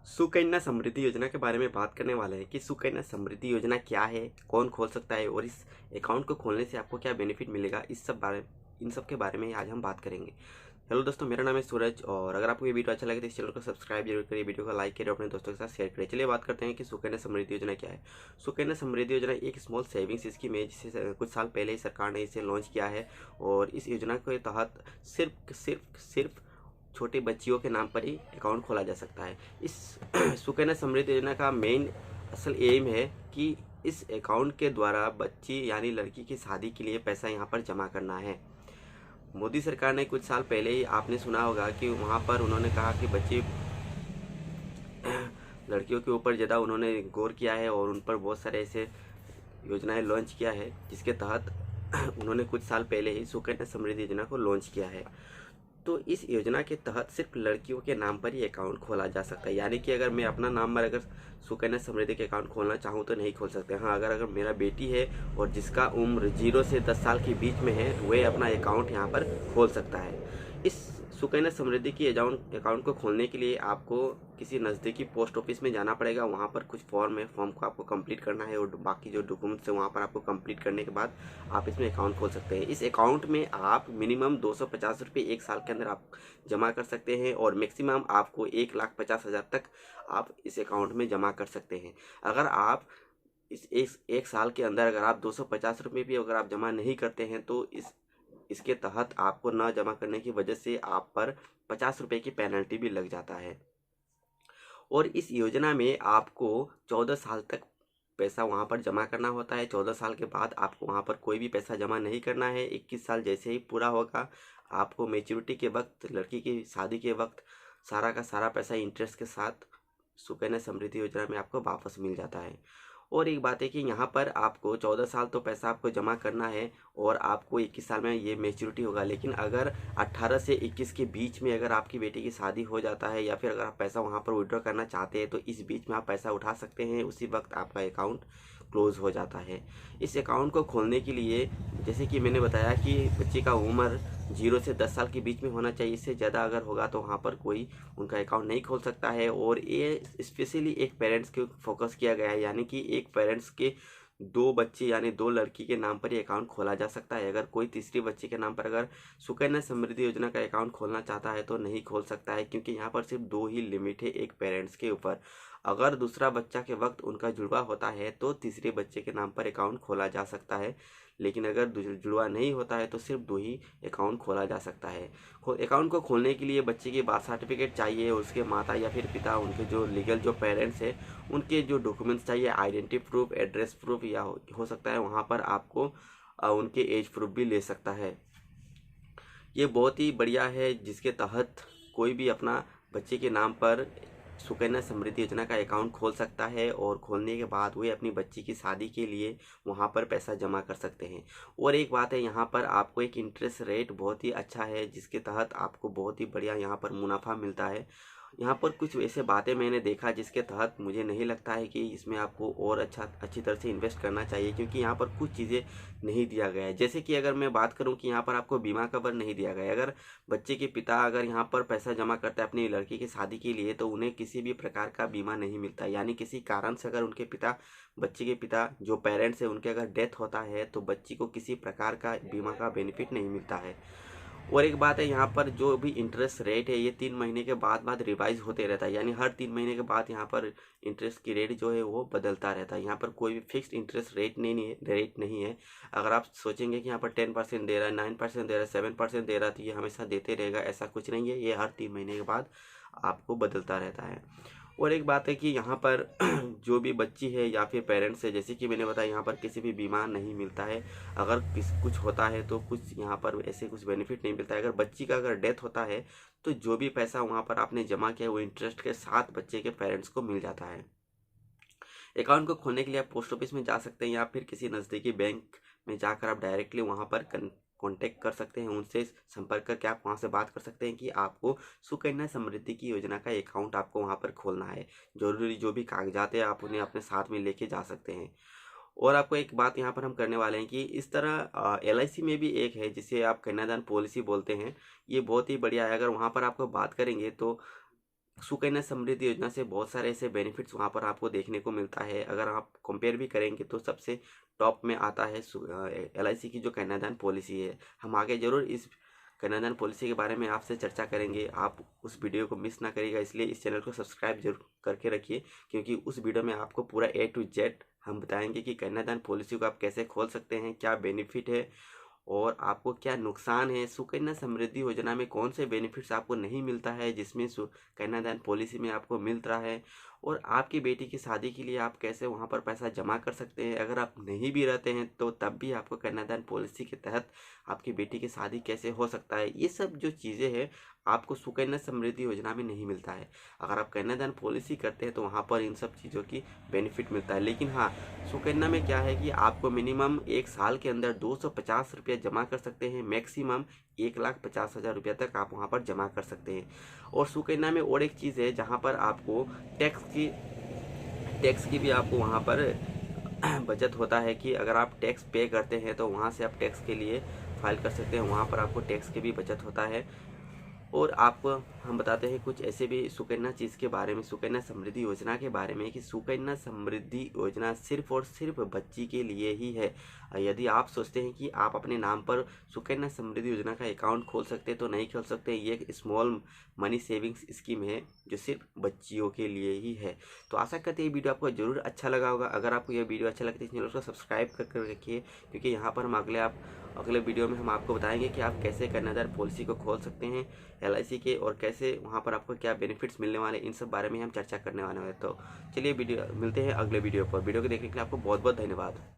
सुकन्या समृद्धि योजना के बारे में बात करने वाले हैं कि सुकन्या समृद्धि योजना क्या है, कौन खोल सकता है और इस अकाउंट को खोलने से आपको क्या बेनिफिट मिलेगा। इन सब के बारे में आज हम बात करेंगे। हेलो दोस्तों, मेरा नाम है सूरज और अगर आपको ये वीडियो अच्छा लगे तो इस चैनल को सब्सक्राइब जरूर करिए, वीडियो को लाइक करिए, अपने दोस्तों के साथ शेयर करिए। चलिए बात करते हैं कि सुकन्या समृद्धि योजना क्या है। सुकन्या समृद्धि योजना एक स्मॉल सेविंग्स स्कीम है जिसे कुछ साल पहले ही सरकार ने इसे लॉन्च किया है और इस योजना के तहत सिर्फ छोटे बच्चियों के नाम पर ही अकाउंट खोला जा सकता है। इस सुकन्या समृद्धि योजना का मेन असल एम है कि इस अकाउंट के द्वारा बच्ची यानी लड़की की शादी के लिए पैसा यहाँ पर जमा करना है। मोदी सरकार ने कुछ साल पहले ही आपने सुना होगा कि वहाँ पर उन्होंने कहा कि बच्ची लड़कियों के ऊपर ज़्यादा उन्होंने गौर किया है और उन पर बहुत सारे ऐसे योजनाएं लॉन्च किया है जिसके तहत उन्होंने कुछ साल पहले ही सुकन्या समृद्धि योजना को लॉन्च किया है। तो इस योजना के तहत सिर्फ लड़कियों के नाम पर ही अकाउंट खोला जा सकता है, यानी कि अगर मैं अपना नाम पर अगर सुकन्या समृद्धि के अकाउंट खोलना चाहूँ तो नहीं खोल सकते। हाँ, अगर मेरा बेटी है और जिसका उम्र 0 से 10 साल के बीच में है वह अपना अकाउंट यहाँ पर खोल सकता है। इस सुकन्या समृद्धि की अकाउंट को खोलने के लिए आपको किसी नज़दीकी पोस्ट ऑफिस में जाना पड़ेगा। वहाँ पर कुछ फॉर्म है, फॉर्म को आपको कंप्लीट करना है और बाकी जो डॉक्यूमेंट्स है वहाँ पर आपको कंप्लीट करने के बाद आप इसमें अकाउंट खोल सकते हैं। इस अकाउंट में आप मिनिमम 250 रुपये एक साल के अंदर आप जमा कर सकते हैं और मैक्सिमम आपको 1,50,000 तक आप इस अकाउंट में जमा कर सकते हैं। अगर आप इस एक साल के अंदर अगर आप 250 रुपये भी अगर आप जमा नहीं करते हैं तो इसके तहत आपको न जमा करने की वजह से आप पर 50 रुपये की पेनल्टी भी लग जाता है। और इस योजना में आपको 14 साल तक पैसा वहाँ पर जमा करना होता है। 14 साल के बाद आपको वहाँ पर कोई भी पैसा जमा नहीं करना है। 21 साल जैसे ही पूरा होगा आपको मैच्योरिटी के वक्त, लड़की की शादी के वक्त सारा का सारा पैसा इंटरेस्ट के साथ सुकन्या समृद्धि योजना में आपको वापस मिल जाता है। और एक बात है कि यहाँ पर आपको 14 साल तो पैसा आपको जमा करना है और आपको 21 साल में ये मैच्योरिटी होगा। लेकिन अगर 18 से 21 के बीच में अगर आपकी बेटी की शादी हो जाता है या फिर अगर आप पैसा वहाँ पर विड्रॉ करना चाहते हैं तो इस बीच में आप पैसा उठा सकते हैं, उसी वक्त आपका अकाउंट क्लोज हो जाता है। इस अकाउंट को खोलने के लिए जैसे कि मैंने बताया कि बच्चे का उम्र 0 से 10 साल के बीच में होना चाहिए। इससे ज़्यादा अगर होगा तो वहाँ पर कोई उनका अकाउंट नहीं खोल सकता है। और ये स्पेशली एक पेरेंट्स के फोकस किया गया है, यानी कि एक पेरेंट्स के 2 बच्चे यानी 2 लड़की के नाम पर ही अकाउंट खोला जा सकता है। अगर कोई तीसरी बच्चे के नाम पर अगर सुकन्या समृद्धि योजना का अकाउंट खोलना चाहता है तो नहीं खोल सकता है, क्योंकि यहाँ पर सिर्फ 2 ही लिमिट है एक पेरेंट्स के ऊपर। अगर दूसरा बच्चा के वक्त उनका जुड़वा होता है तो तीसरे बच्चे के नाम पर अकाउंट खोला जा सकता है, लेकिन अगर जुड़वा नहीं होता है तो सिर्फ 2 ही अकाउंट खोला जा सकता है। अकाउंट को खोलने के लिए बच्चे की बार्थ सर्टिफिकेट चाहिए, उसके माता या फिर पिता, उनके जो लीगल जो पेरेंट्स हैं उनके जो डॉक्यूमेंट्स चाहिए, आइडेंटिटी प्रूफ, एड्रेस प्रूफ, या हो सकता है वहाँ पर आपको उनके एज प्रूफ भी ले सकता है। ये बहुत ही बढ़िया है जिसके तहत कोई भी अपना बच्चे के नाम पर सुकन्या समृद्धि योजना का अकाउंट खोल सकता है और खोलने के बाद वे अपनी बच्ची की शादी के लिए वहाँ पर पैसा जमा कर सकते हैं। और एक बात है, यहाँ पर आपको एक इंटरेस्ट रेट बहुत ही अच्छा है जिसके तहत आपको बहुत ही बढ़िया यहाँ पर मुनाफा मिलता है। यहाँ पर कुछ ऐसे बातें मैंने देखा जिसके तहत मुझे नहीं लगता है कि इसमें आपको और अच्छी तरह से इन्वेस्ट करना चाहिए, क्योंकि यहाँ पर कुछ चीज़ें नहीं दिया गया है। जैसे कि अगर मैं बात करूँ कि यहाँ पर आपको बीमा कवर नहीं दिया गया है। अगर बच्चे के पिता अगर यहाँ पर पैसा जमा करते हैं अपनी लड़की की शादी के लिए तो उन्हें किसी भी प्रकार का बीमा नहीं मिलता, यानी किसी कारण से अगर उनके पिता, बच्चे के पिता जो पेरेंट्स हैं उनके अगर डेथ होता है तो बच्ची को किसी प्रकार का बीमा का बेनिफिट नहीं मिलता है। और एक बात है, यहाँ पर जो भी इंटरेस्ट रेट है ये 3 महीने के बाद रिवाइज होते रहता है, यानी हर 3 महीने के बाद यहाँ पर इंटरेस्ट की रेट जो है वो बदलता रहता है। यहाँ पर कोई भी फिक्स्ड इंटरेस्ट रेट नहीं है। अगर आप सोचेंगे कि यहाँ पर 10% दे रहा है, 9% दे रहा है, 7% दे रहा है तो ये हमेशा देते रहेगा, ऐसा कुछ नहीं है। ये हर 3 महीने के बाद आपको बदलता रहता है। और एक बात है कि यहाँ पर जो भी बच्ची है या फिर पेरेंट्स है, जैसे कि मैंने बताया यहाँ पर किसी भी बीमा नहीं मिलता है। अगर कुछ होता है तो कुछ यहाँ पर ऐसे कुछ बेनिफिट नहीं मिलता है। अगर बच्ची का अगर डेथ होता है तो जो भी पैसा वहाँ पर आपने जमा किया वो इंटरेस्ट के साथ बच्चे के पेरेंट्स को मिल जाता है। अकाउंट को खोलने के लिए आप पोस्ट ऑफिस में जा सकते हैं या फिर किसी नज़दीकी बैंक में जाकर आप डायरेक्टली वहाँ पर कांटेक्ट कर सकते हैं, उनसे संपर्क करके आप वहाँ से बात कर सकते हैं कि आपको सुकन्या समृद्धि की योजना का अकाउंट आपको वहाँ पर खोलना है। जरूरी जो भी कागजात है आप उन्हें अपने साथ में लेके जा सकते हैं। और आपको एक बात यहाँ पर हम करने वाले हैं कि इस तरह LIC में भी एक है जिसे आप कन्यादान पॉलिसी बोलते हैं। ये बहुत ही बढ़िया है। अगर वहाँ पर आपको बात करेंगे तो सुकन्या समृद्धि योजना से बहुत सारे ऐसे बेनिफिट्स वहाँ पर आपको देखने को मिलता है। अगर आप कंपेयर भी करेंगे तो सबसे टॉप में आता है LIC की जो कन्यादान पॉलिसी है। हम आगे जरूर इस कन्यादान पॉलिसी के बारे में आपसे चर्चा करेंगे। आप उस वीडियो को मिस ना करिएगा, इसलिए इस चैनल को सब्सक्राइब जरूर करके रखिए, क्योंकि उस वीडियो में आपको पूरा A to Z हम बताएंगे कि कन्यादान पॉलिसी को आप कैसे खोल सकते हैं, क्या बेनिफिट है और आपको क्या नुकसान है। सुकन्या समृद्धि योजना में कौन से बेनिफिट्स आपको नहीं मिलता है जिसमें कन्यादान पॉलिसी में आपको मिल रहा है, और आपकी बेटी की शादी के लिए आप कैसे वहां पर पैसा जमा कर सकते हैं। अगर आप नहीं भी रहते हैं तो तब भी आपको कन्यादान पॉलिसी के तहत आपकी बेटी की शादी कैसे हो सकता है, ये सब जो चीज़ें हैं आपको सुकन्या समृद्धि योजना में नहीं मिलता है। अगर आप कन्यादान पॉलिसी करते हैं तो वहाँ पर इन सब चीज़ों की बेनिफिट मिलता है। लेकिन हाँ, सुकन्या में क्या है कि आपको मिनिमम 1 साल के अंदर 250 रुपया जमा कर सकते हैं, मैक्सिमम 1,50,000 रुपया तक आप वहाँ पर जमा कर सकते हैं। और सुकन्या में और एक चीज़ है जहाँ पर आपको टैक्स की भी आपको वहाँ पर बचत होता है कि अगर आप टैक्स पे करते हैं तो वहाँ से आप टैक्स के लिए फाइल कर सकते हैं, वहाँ पर आपको टैक्स की भी बचत होता है। और आपको हम बताते हैं कुछ ऐसे भी सुकन्या चीज़ के बारे में, सुकन्या समृद्धि योजना के बारे में, कि सुकन्या समृद्धि योजना सिर्फ और सिर्फ बच्ची के लिए ही है। यदि आप सोचते हैं कि आप अपने नाम पर सुकन्या समृद्धि योजना का अकाउंट खोल सकते हैं तो नहीं खोल सकते। ये एक स्मॉल मनी सेविंग्स स्कीम है जो सिर्फ बच्चियों के लिए ही है। तो आशा करते हैं ये वीडियो आपको जरूर अच्छा लगा होगा। अगर आपको यह वीडियो अच्छा लगता है चैनल को सब्सक्राइब कर रखिए, क्योंकि यहाँ पर हम अगले वीडियो में हम आपको बताएंगे कि आप कैसे कन्यादान पॉलिसी को खोल सकते हैं LIC के, और कैसे वहाँ पर आपको क्या बेनिफिट्स मिलने वाले, इन सब बारे में हम चर्चा करने वाले हैं। तो चलिए वीडियो मिलते हैं अगले वीडियो पर। वीडियो को देखने के लिए आपको बहुत बहुत धन्यवाद।